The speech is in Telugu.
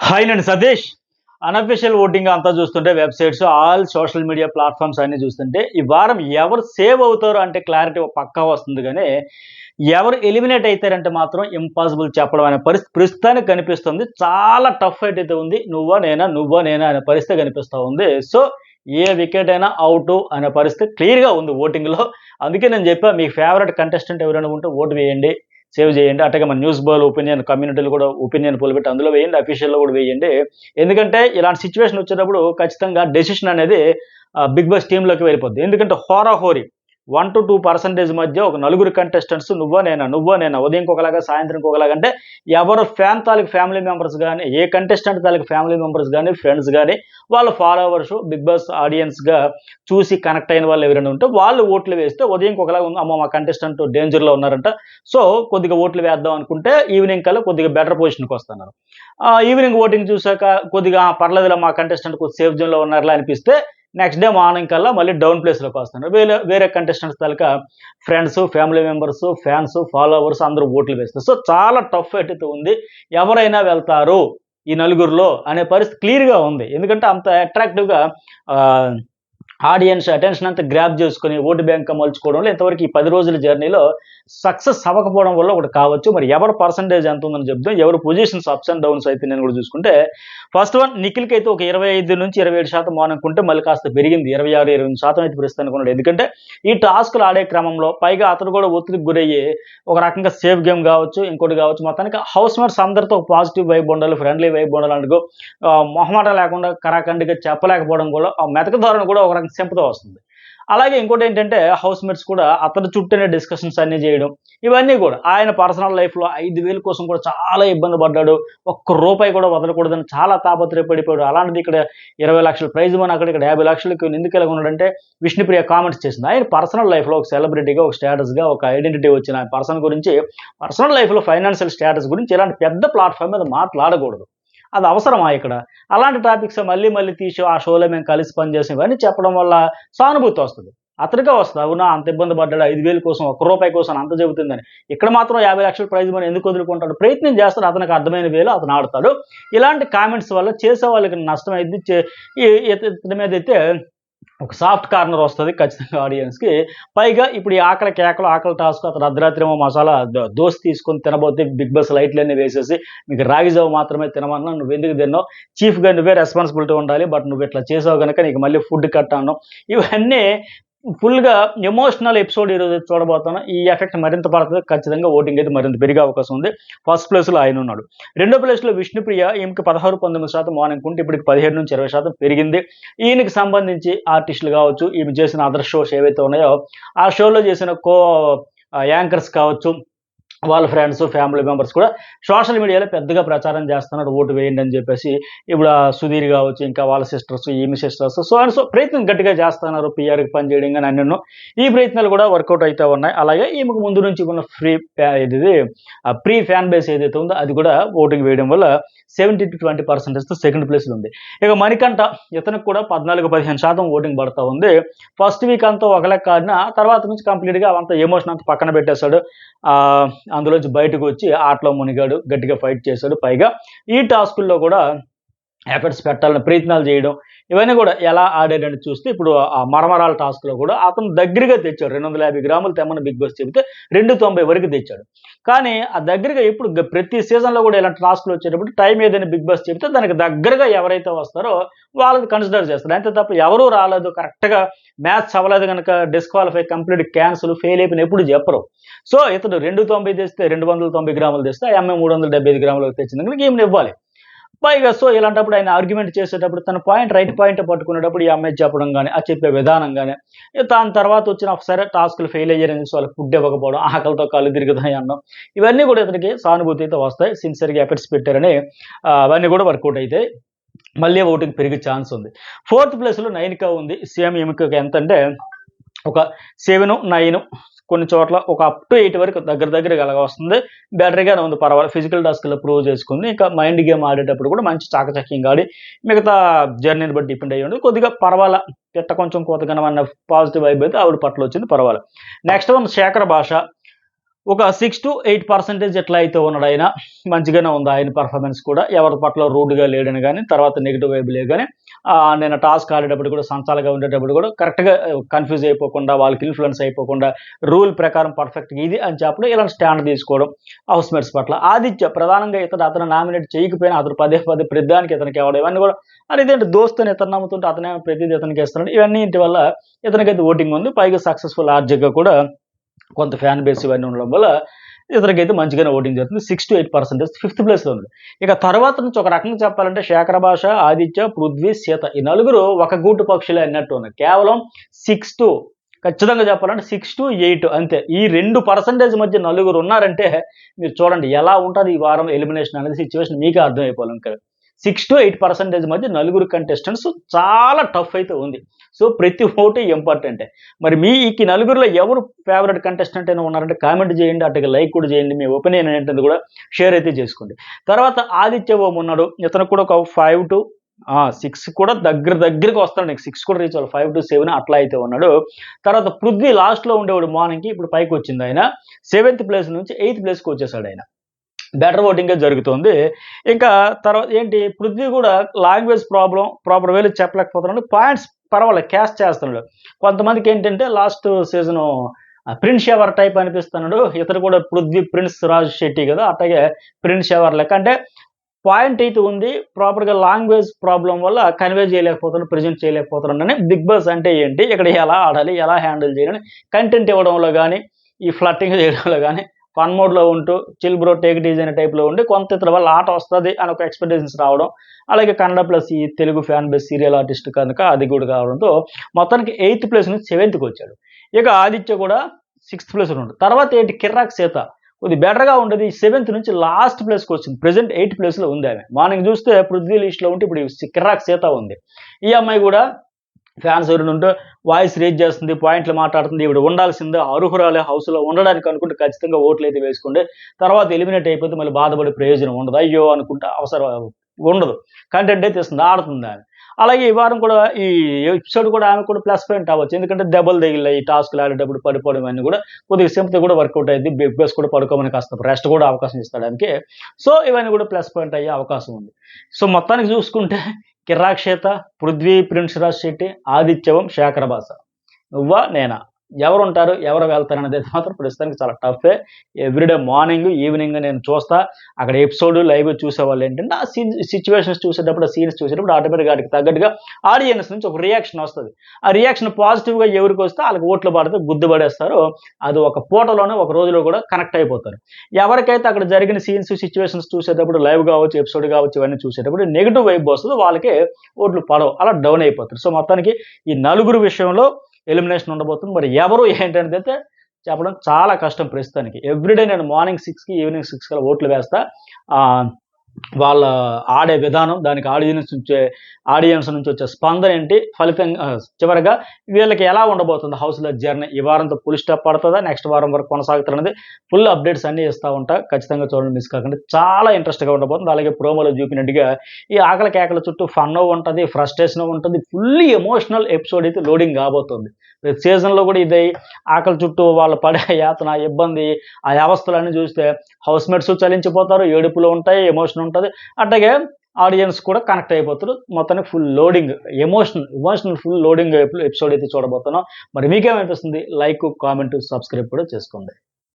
హాయ్ నేను సతీష్. అనఫిషియల్ ఓటింగ్ అంతా చూస్తుంటే websites, all social media platforms అన్నీ చూస్తుంటే ఈ వారం ఎవరు సేవ్ అవుతారో అంటే క్లారిటీ పక్కా వస్తుంది కానీ, ఎవరు ఎలిమినేట్ అయితారంటే మాత్రం ఇంపాసిబుల్ చెప్పడం అనే పరిస్థితి ప్రస్తుతానికి కనిపిస్తుంది. చాలా టఫ్ ఫైట్ అయితే ఉంది. నువ్వా నేనా అనే పరిస్థితి కనిపిస్తూ ఉంది. సో ఏ వికెట్ అయినా అవుటు అనే పరిస్థితి క్లియర్‌గా ఉంది ఓటింగ్‌లో. అందుకే నేను చెప్పా, మీ ఫేవరెట్ కంటెస్టెంట్ ఎవరైనా ఉంటే ఓటు వేయండి. సేవ్ చేయండి. అట్లాగే మన న్యూస్ బాల్ ఒపీనియన్ కమ్యూనిటీలు కూడా ఒపీనియన్ పోల్ పెట్టి అందులో వేయండి. అఫీషియల్‌లో కూడా వేయండి. ఎందుకంటే ఇలాంటి సిట్యుయేషన్ వచ్చేటప్పుడు ఖచ్చితంగా డెసిషన్ అనేది బిగ్ బాస్ టీమ్‌లోకి వెళ్ళిపోద్ది. ఎందుకంటే హోరాహోరీ 1-2% మధ్య ఒక నలుగురు కంటెస్టెంట్స్ నువ్వా నేనా ఉదయంకి ఒకలాగా సాయంత్రంకి ఒకలాగా అంటే ఎవరు ఫ్యాన్ తాలూకు ఫ్యామిలీ మెంబర్స్ గాని, ఏ కంటెస్టెంట్ తాలూకు ఫ్యామిలీ మెంబర్స్ గాని, ఫ్రెండ్స్ గాని, వాళ్ళ ఫాలోవర్స్ బిగ్ బాస్ ఆడియన్స్‌గా చూసి కనెక్ట్ అయిన వాళ్ళు ఎవరైనా ఉంటే వాళ్ళు ఓట్లు వేస్తే ఉదయంకి ఒకలాగా ఉంది. అమ్మో! మా కంటెస్టెంట్ డేంజర్‌లో ఉన్నారంట. సో కొద్దిగా ఓట్లు వేద్దాం అనుకుంటే ఈవినింగ్ కల్లా కొద్దిగా బెటర్ పొజిషన్‌కి వస్తున్నారు. ఈవినింగ్ ఓటింగ్ చూసాక కొద్దిగా పర్లేదులే మా కంటెస్టెంట్ కొద్దిగా సేఫ్ జోన్‌లో ఉన్నారులే అనిపిస్తే నెక్స్ట్ డే మార్నింగ్ కల్లా మళ్ళీ డౌన్ ప్లేస్‌లోకి వస్తున్నారు. వేరే వేరే కంటెస్టెంట్స్ తాలూకా friends, family members, fans, followers అందరూ ఓట్లు వేస్తారు. సో చాలా టఫ్ ఫైట్ అయితే ఉంది. ఎవరైనా వెళ్తారు ఈ నలుగురిలో అనే పరిస్థితి క్లియర్‌గా ఉంది. ఎందుకంటే అంత అట్రాక్టివ్‌గా ఆహ్, ఆడియన్స్ అటెన్షన్ అంతా గ్రాబ్ చేసుకొని ఓటు బ్యాంక్‌గా మలుచుకోవడంలో ఇంతవరకు ఈ 10 రోజుల జర్నీలో సక్సెస్ అవ్వకపోవడం వల్ల ఒకటి కావచ్చు. మరి ఎవరి పర్సెంటేజ్ ఎంత ఉందని చెప్దాం. ఎవరి పొజిషన్స్ అప్స్ అండ్ డౌన్స్ అయితే నేను కూడా చూసుకుంటే ఫస్ట్ వన్ నిఖిల్‌కైతే ఒక 25-27% అనుకుంటే మళ్ళీ కాస్త పెరిగింది. 26, 28% అయితే ప్రస్తుతానికి ఉన్నాడు. ఎందుకంటే ఈ టాస్క్‌లు ఆడే క్రమంలో పైగా అతను కూడా ఒత్తిడికి గురయ్యి ఒక రకంగా సేఫ్ గేమ్ కావచ్చు, ఇంకోటి కావచ్చు, మొత్తానికి హౌస్ మేట్స్ అందరితో పాజిటివ్ వైబ్ ఉండాలి, ఫ్రెండ్లీ వైబ్ ఉండాలి అనుకో మొహమాటం లేకుండా కరాకండిగా చెప్పలేకపోవడం కూడా ఆ మెతక ధోరణి కూడా ఒక రకంగా సింపతి వస్తుంది. అలాగే ఇంకోటేంటంటే హౌస్ మేట్స్ కూడా అతని చుట్టూనే డిస్కషన్స్ అన్నీ జేయడం. ఇవన్నీ గూడా ఆయన పర్సనల్ లైఫ్‌లో 5,000 కోసం కూడా చాలా ఇబ్బంది పడ్డాడు. ఒక్క రూపాయి కూడా వదలకూడదని చాలా తాపత్రయపడిపోయాడు. అలాంటిది ఇక్కడ 20,00,000 ప్రైజ్ మనీ ఇక్కడ 50,00,000కి ఎందుకు ఇలాగ ఉన్నాడంటే విష్ణుప్రియ కామెంట్స్ చేసింది. ఆయన పర్సనల్ లైఫ్‌లో ఒక సెలబ్రిటీగా, ఒక స్టేటస్‌గా, ఒక ఐడెంటిటీ వచ్చిన పర్సన్ గురించి పర్సనల్ లైఫ్‌లో ఫైనాన్షియల్ స్టేటస్ గురించి ఇలాంటి పెద్ద ప్లాట్‌ఫార్మ్ మీద మాట్లాడకూడదు. అది అవసరమా ఇక్కడ? అలాంటి టాపిక్స్ మళ్ళీ మళ్ళీ తీసి ఆ షోలో మేము కలిసి పనిచేసాం ఇవన్నీ చెప్పడం వల్ల సానుభూతి వస్తది. అతనికే వస్తది. అవునా! అంత ఇబ్బంది పడ్డాడు 5,000 కోసం, ఒక్క రూపాయి కోసం అంత చెబుతుందని. ఇక్కడ మాత్రం 50,00,000 ప్రైజ్ మనీ ఎందుకు వదులుకుంటాడు? ప్రయత్నం చేస్తాడు. అతనికి అర్థమైన వేలో అతను ఆడతాడు. ఇలాంటి కామెంట్స్ వల్ల చేసే వాళ్ళకి నష్టం అయ్యిద్ది. ఇతని మీదైతే ఒక సాఫ్ట్ కార్నర్ వస్తది ఖచ్చితంగా ఆడియన్స్‌కి. పైగా ఇప్పుడు ఈ ఆకలి కేకలు, ఆకలి టాస్క్ అతను అర్ధరాత్రేమో మసాలా దోస తీసుకొని తినబోతే బిగ్ బాస్ లైట్‌లన్నీ వేసేసి నీకు రాగి జావ మాత్రమే తినమన్నా నువ్వెందుకు తిన్నావు? చీఫ్‌గా నువ్వే రెస్పాన్సిబిలిటీ ఉండాలి. బట్ నువ్విట్లా చేసావు గనక నీకు మళ్ళీ ఫుడ్ కట్ అన్నాం. ఇవన్నీ ఫుల్‌గా ఎమోషనల్ ఎపిసోడ్ ఈరోజు చూడబోతున్నాం. ఈ ఎఫెక్ట్ మరింత పడతది. ఖచ్చితంగా ఓటింగ్ అయితే మరింత పెరిగే అవకాశం ఉంది. ఫస్ట్ ప్లేస్‌లో ఆయనున్నాడు. రెండో ప్లేస్‌లో విష్ణుప్రియ ఈమెకి 16, 19% అనుకుంటే ఇప్పటికి 17-20% పెరిగింది. ఈయనకి సంబంధించి ఆర్టిస్టులు కావచ్చు, ఈమె చేసిన అదర్ షోస్ ఏవైతే ఉన్నాయో, ఆ షోలో చేసిన యాంకర్స్ కావచ్చు, వాళ్ళ ఫ్రెండ్స్, ఫ్యామిలీ మెంబర్స్ కూడా సోషల్ మీడియాలో పెద్దగా ప్రచారం చేస్తున్నారు. ఓటు వేయండి అని చెప్పేసి. ఇప్పుడు సుధీర్ కావచ్చు, ఇంకా వాళ్ళ సిస్టర్స్, ఈమె సిస్టర్స్ సో అండ్ సో ప్రయత్నం గట్టిగా చేస్తున్నారు. పీఆర్‌కి పని చేయడం గాని అన్నీను. ఈ ప్రయత్నాలు కూడా వర్కౌట్ అయితా ఉన్నాయి. అలాగే ఈమెకు ముందు నుంచి ఉన్న ప్రీ ఫ్యాన్ బేస్ ఏదైతే ఉందో అది కూడా ఓటింగ్ వేయడం వల్ల 70-20%తో సెకండ్ ప్లేస్‌లో ఉంది. ఇక మణికంఠ ఇతనికి కూడా 14-15% ఓటింగ్ పడతా ఉంది. ఫస్ట్ వీక్ అంతా ఒక లెక్క ఆడినా తర్వాత నుంచి కంప్లీట్‌గా అవంతా ఎమోషన్ అంతా పక్కన పెట్టేశాడు. అందులోంచి బయటకొచ్చి ఆటలో మునిగాడు. గట్టిగా ఫైట్ చేశాడు. పైగా ఈ టాస్కుల్లో కూడా ఎఫర్ట్స్ పెట్టాలని ప్రయత్నాలు చేయడం. ఇవన్నీ కూడా ఎలా ఆడాడని చూస్తే ఇప్పుడు ఆ మరమరాల టాస్క్‌లో కూడా అతను దగ్గరగా తెచ్చాడు. 250 గ్రాములు తెమ్మని బిగ్ బాస్ చెబితే 290 వరకు తెచ్చాడు. కానీ ఆ దగ్గరగా ఎప్పుడు ప్రతి సీజన్‌లో కూడా ఇలాంటి టాస్క్‌లు వచ్చేటప్పుడు టైం ఏదని బిగ్ బాస్ చెబితే దానికి దగ్గరగా ఎవరైతే వస్తారో వాళ్ళది కన్సిడర్ చేస్తారు. అంతే తప్ప ఎవరు రాలేదు కరెక్ట్‌గా మ్యాచ్ అవ్వలేదు గనక డిస్‌క్వాలిఫై, కంప్లీట్ క్యాన్సిల్, ఫెయిల్ అయిపోయిన ఎప్పుడు చెప్పరు. సో ఇతడు 290 తెస్తే 290 గ్రాములు తెస్తే ఆ అమ్మాయి 375 గ్రాములకు తెచ్చింది కనుక ఈమెను ఇవ్వాలి. పైగా సో ఇలాంటప్పుడు ఆయన ఆర్గ్యుమెంట్ చేసేటప్పుడు తన రైట్ పాయింట్ పట్టుకునేటప్పుడు ఈ అమ్మాయి చెప్పడం గాని, అది చెప్పే విధానం గాని, దాని తర్వాత వచ్చిన సరే టాస్క్‌లు ఫెయిల్ అయ్యారని చూసి వాళ్ళకి ఫుడ్ ఇవ్వకపోవడం, ఆకలితో కళ్ళు తిరుగుతాయి అనడం. ఇవన్నీ కూడా ఇతనికి సానుభూతి అయితే వస్తాయి. సిన్సియర్‌గా ఎఫర్ట్స్ పెట్టారని అవన్నీ కూడా వర్కౌట్ అయితాయి. మళ్ళీ ఓటింగ్ పెరిగే ఛాన్స్ ఉంది. ఫోర్త్ ప్లేస్‌లో నైనిక ఉంది. సేమ్ ఈమెకి ఎంతంటే ఒక 7, 9 కొన్ని చోట్ల ఒక అప్ టు 8 వరకు దగ్గరగా అలాగా వస్తుంది. బెటర్‌గానే ఉంది పర్వాలేదు. ఫిజికల్ టాస్క్‌లో ప్రూవ్ చేసుకుంది. ఇంకా మైండ్ గేమ్ ఆడేటప్పుడు కూడా మంచి చాకచక్యంగా ఆడి మిగతా జర్నీని బట్టి డిపెండ్ అయ్యి ఉండదు. కొద్దిగా పర్వాలా పిట్ట కొంచెం కోతగనం అన్న పాజిటివ్ వైబ్ అయితే ఆవిడ పట్ల వచ్చింది పర్వాలేదు. నెక్స్ట్ వన్ శేఖర్ భాష. ఒక 6-8% ఎట్లా అయితే ఉన్నాడు ఆయన, మంచిగానే ఉంది ఆయన పర్ఫార్మెన్స్ కూడా. ఎవరి పట్ల రూడ్‌గా లేడని గాని, తర్వాత నెగెటివ్ వైబ్ లేదు గాని, నేను టాస్క్ ఆడేటప్పుడు కూడా సంచాలుగా ఉండేటప్పుడు కూడా కరెక్ట్‌గా కన్‌ఫ్యూజ్ అయిపోకుండా, వాళ్ళకి ఇన్‌ఫ్లూయెన్స్ అయిపోకుండా, రూల్ ప్రకారం పర్ఫెక్ట్‌గా ఇది అని చెప్పడం, ఇలాంటి స్టాండ్ తీసుకోవడం హౌస్‌మేట్స్ పట్ల. ఆదిత్య ప్రధానంగా అతను నామినేట్ చేయకపోయినా అతను పదే పదే ప్రతిదానికి ఇతనికి ఇవ్వడం, ఇవన్నీ కూడా అరే ఇదేంటి దోస్త్ అని ఇతను నమ్ముతుంటే అతనేమో ప్రతిదీ ఇతనికి ఇస్తున్నాడు. ఇవన్నీ ఇంటి వల్ల ఇతనికైతే ఓటింగ్ ఉంది. పైగా సక్సెస్‌ఫుల్ ఆర్జేగా కూడా కొంత ఫ్యాన్ బేస్ ఇవన్నీ ఉండడం వల్ల ఇతనికైతే మంచిగానే ఓటింగ్ జరుగుతుంది. 6-8% ఫిఫ్త్ ప్లేస్‌లో ఉంది. ఇక తర్వాత నుంచి ఒక రకంగా చెప్పాలంటే శేఖర భాష, ఆదిత్య, పృథ్వీ, సీత ఈ నలుగురు ఒక గూటు పక్షులే అన్నట్టు ఉన్నారు. కేవలం 6 ఖచ్చితంగా చెప్పాలంటే 6-8 అంతే. ఈ 2% మధ్య నలుగురు ఉన్నారంటే మీరు చూడండి ఎలా ఉంటది ఈ వారం ఎలిమినేషన్ అనేది సిట్యుయేషన్ మీకే అర్థమైపోవాలి ఇంకా. 6-8% మధ్య నలుగురు కంటెస్టెంట్స్ చాలా టఫ్ అయితే ఉంది. సో ప్రతి ఓటు ఇంపార్టెంటే. మరి మీకు నలుగురిలో ఎవరు ఫేవరెట్ కంటెస్టెంట్ అయినా ఉన్నారంటే కామెంట్ చేయండి. అటుగా లైక్ కూడా చేయండి. మీ ఒపీనియన్ ఏంటంటే కూడా షేర్ అయితే చేసుకోండి. తర్వాత ఆదిత్య ఓం ఉన్నాడు. ఇతనికి కూడా ఒక 6 కూడా దగ్గరగా వస్తాడు. నీకు 6 కూడా రీచ్ అవ్వాలి. 5-7 అట్లా అయితే ఉన్నాడు. తర్వాత పృథ్వీ లాస్ట్‌లో ఉండేవాడు మార్నింగ్‌కి. ఇప్పుడు పైకొచ్చింది ఆయన. 7th ప్లేస్ నుంచి 8th ప్లేస్‌కి వచ్చేసాడు ఆయన. బెటర్ ఓటింగే జరుగుతోంది. ఇంకా తర్వాత ఏంటి పృథ్వీ కూడా లాంగ్వేజ్ ప్రాపర్ వేలో చెప్పలేకపోతున్నాడు. పాయింట్స్ పర్వాలేదు క్యాచ్ చేస్తున్నాడు. కొంతమందికేంటంటే లాస్ట్ సీజను ప్రిన్స్ షవర్ టైప్ అనిపిస్తున్నాడు. ఇతను కూడా పృథ్వీ ప్రిన్స్ రాజ్ శెట్టి కదా! అట్లాగే ప్రిన్స్ షవర్ లెక్క. అంటే పాయింట్ అయితే ఉంది. ప్రాపర్‌గా లాంగ్వేజ్ ప్రాబ్లమ్ వల్ల కన్వే చేయలేకపోతున్నాడు, ప్రెజెంట్ చేయలేకపోతున్నాడని. బిగ్ బాస్ అంటే ఏంటి? ఇక్కడ ఎలా ఆడాలి? ఎలా హ్యాండిల్ చేయాలని కంటెంట్ ఇవ్వడంలో గాని, ఈ ఫ్లర్టింగ్ చేయడంలో గాని ఫన్ మోడ్‌లో ఉంటూ chill bro take it easy అనే టైప్‌లో ఉండి కొంత ఇతని వల్ల ఆట వస్తది అని ఒక ఎక్స్‌పెక్టేషన్స్ రావడం. అలాగే కన్నడ ప్లస్ ఈ Telugu fan base serial artist కనుక అది కూడా కావడంతో మొత్తానికి 8th ప్లేస్ నుంచి 7థ్‌కి వచ్చాడు. ఇక ఆదిత్య కూడా 6th ప్లేస్‌లో ఉన్నాడు. తర్వాత ఏంటి కిర్రాక్ సీత కొద్దిగా బెటర్‌గా ఉండేది. 7th నుంచి లాస్ట్ ప్లేస్‌కి వచ్చింది. ప్రెజెంట్ 8th ప్లేస్‌లో ఉంది ఆమె. మార్నింగ్ చూస్తే పృథ్వీ లిస్ట్‌లో ఉంటే ఇప్పుడు కిర్రాక్ సీత ఉంది. ఈ అమ్మాయి కూడా ఫ్యాన్స్ ఎవరైనా ఉంటే వాయిస్ రేజ్ చేస్తుంది, పాయింట్లు మాట్లాడుతుంది. ఈవిడ ఉండాల్సిందే, అర్హురాలే హౌస్‌లో ఉండడానికి అనుకుంటే ఖచ్చితంగా ఓట్లయితే వేసుకోండి. తర్వాత ఎలిమినేట్ అయిపోతే మళ్ళీ బాధపడే ప్రయోజనం ఉండదు. అయ్యో! అనుకుంటే అవసరం ఉండదు. కంటెంట్ అయితే ఇస్తుంది, ఆడుతుంది ఆమె. అలాగే ఈ వారం కూడా ఈ ఎపిసోడ్ కూడా ఆమెకు కూడా ప్లస్ పాయింట్ అవ్వచ్చు. ఎందుకంటే దెబ్బలు తగిలాయి. ఈ టాస్క్‌లు ఆడేటప్పుడు పడిపోవడం ఇవన్నీ కూడా కొద్దిగా సింపతి కూడా వర్కౌట్ అయ్యిద్ది. బిగ్ బాస్ కూడా పడుకోమని కాస్త రెస్ట్ కూడా అవకాశం ఇస్తాడు ఆమెకి. సో ఇవన్నీ కూడా ప్లస్ పాయింట్ అయ్యే అవకాశం ఉంది. సో మొత్తానికి చూసుకుంటే కిర్రాక్ సీత, పృథ్వీ ప్రిన్స్ రాజ్ శెట్టి, ఆదిత్యవం, శేఖర భాష. నువ్వా? నేనా? ఎవరుంటారు? ఎవరు వెళ్తారనేది మాత్రం ప్రస్తుతానికి చాలా టఫే. ఎవ్రీడే మార్నింగ్, ఈవినింగ్ నేను చూస్తా. అక్కడ ఎపిసోడ్ లైవ్ చూసేవాళ్ళు ఏంటంటే ఆ సిట్యుయేషన్స్ చూసేటప్పుడు, ఆ సీన్స్ చూసేటప్పుడు ఆటోమేటిక్‌గా వాటికి తగ్గట్టుగా ఆడియన్స్ నుంచి ఒక రియాక్షన్ వస్తది. ఆ రియాక్షన్ పాజిటివ్‌గా ఎవరికొస్తే ఆళ్ళకి ఓట్లు పడితే గుద్దు పడేస్తారు. అది ఒక పూటలోనే, ఒక రోజులో కూడా కనెక్ట్ అయిపోతారు. ఎవరికైతే అక్కడ జరిగిన సీన్స్, సిట్యుయేషన్స్ చూసేటప్పుడు లైవ్ కావచ్చు, ఎపిసోడ్ కావచ్చు ఇవన్నీ చూసేటప్పుడు నెగెటివ్ వైబ్ వస్తదో వాళ్ళకే ఓట్లు పడవు. అలా డౌన్ అయిపోతారు. సో మొత్తానికి ఈ నలుగురు విషయంలో ఎలిమినేషన్ ఉండబోతుంది. మరి ఎవరు ఏంటనేదైతే చెప్పడం చాలా కష్టం ప్రస్తుతానికి. ఎవ్రీడే నేను మార్నింగ్ 6కి, ఈవినింగ్ 6 కల్లా ఓట్లు వేస్తా. ఆహ్, వాళ్ళ ఆడే విధానం, దానికి ఆడియన్స్ నుంచి వచ్చే స్పందన ఏంటి, ఫలితంగా చివరగా వీళ్ళకి ఎలా ఉండబోతుంది హౌస్‌లో జర్నీ, ఈ వారంతో ఫుల్ స్టాప్ పడతదా, నెక్స్ట్ వారం వరకు కొనసాగుతారనేది ఫుల్ అప్డేట్స్ అన్నీ ఇస్తా ఉంటా. ఖచ్చితంగా చూడండి, మిస్ కాకండి. చాలా ఇంట్రెస్ట్‌గా ఉండబోతుంది. అలాగే ప్రోమోలో చూపినట్టుగా ఈ ఆకలి కేకల చుట్టూ ఫన్ను ఉంటది, ఫ్రస్ట్రేషన్ ఉంటది. ఫుల్లీ ఎమోషనల్ ఎపిసోడ్ అయితే లోడింగ్ కాబోతుంది. ప్రతి సీజన్‌లో కూడా ఇదే ఆకలి చుట్టూ వాళ్ళు పడే యాతన, ఇబ్బంది, ఆ అవస్థలన్నీ చూస్తే హౌస్‌మేట్స్ చలించిపోతారు, ఏడుపులు ఉంటాయి, ఎమోషన్ ఉంటది. అట్లాగే ఆడియన్స్ కూడా కనెక్ట్ అయిపోతారు. మొత్తానికి full loading emotional full loading episode అయితే చూడబోతున్నాం. మరి మీకేమనిపిస్తుంది? లైక్, కామెంట్, సబ్స్క్రైబ్ కూడా చేసుకోండి.